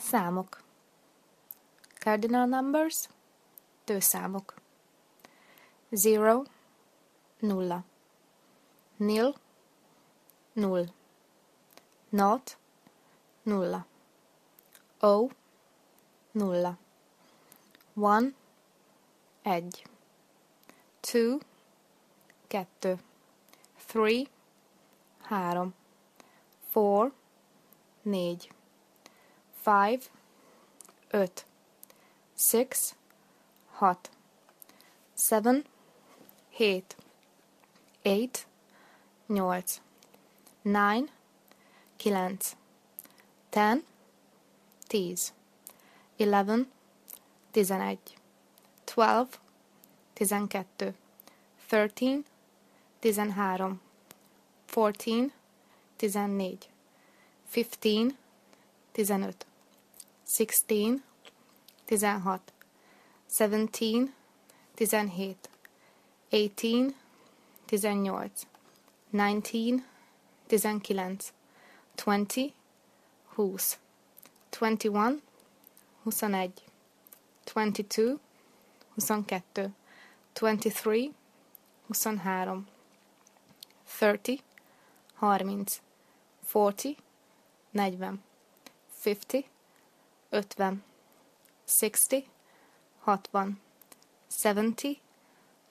Számok. Cardinal numbers, tőszámok. 0, nulla. Nil, null. Not, nulla. O, nulla. One, egy. Two, kettő. Three, három. Four, négy. Five, öt. Six, hat. Seven, hét. Eight, nyolc. Nine, kilenc. 10, 10. 11, 11. 12, 12. 13, 13. 14, 14. 15, 15. 16, 16. 17, 17. 18, 18. 19, 19. 20, 20. 21, 21. 22, 22. 23, 23. 30, 30. 40, 40. 50, 50. 60, 60. 70,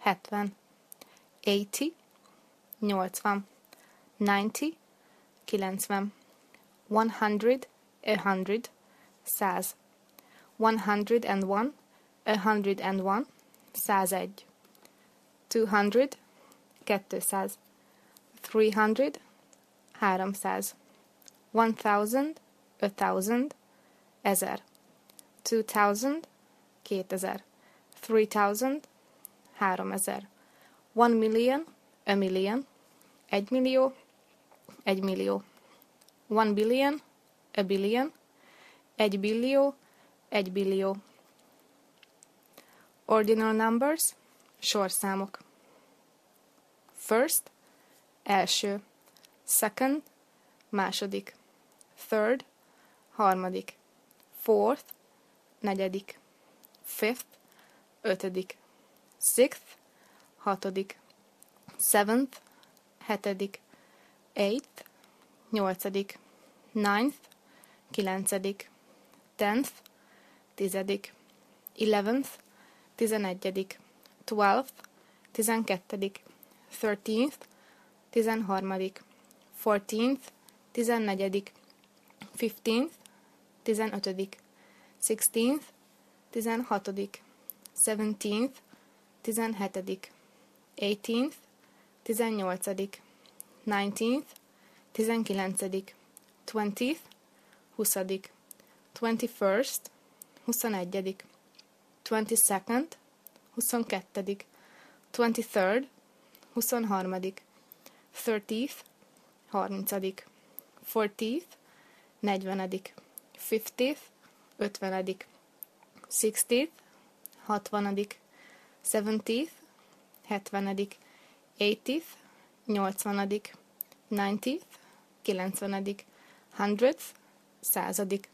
70. 80, 80. 90, 90. 100, 100. 100. 101, 101. 101. 200, 200. 300, 300. 1000, 1000. 1000. 2000, 2000. 3000, 3000. 1 million, a million. 1 millió, 1 millió. 1 billion, a billion. 1 billió, 1 billió. Ordinal numbers, sorszámok. First, első. Second, második. Third, harmadik. Fourth, negyedik. Fifth, ötödik. Sixth, hatodik. Seventh, hetedik. Eighth, nyolcadik. Ninth, kilencedik. Tenth, tizedik. 11th, 11. 12th, 12. 13th, 13. 14th, 14. 15th, 15. 16th, 16. 17th, 17. 18th, 18. 19th, 19. 20th, 20. 21st, 21. 22nd, 22. 23rd, 23. 30th, 30. 40th, 40. 50th, 50. 60th, 60. 70th, 70. 80th, 80. 90th, 90. 100th, 100.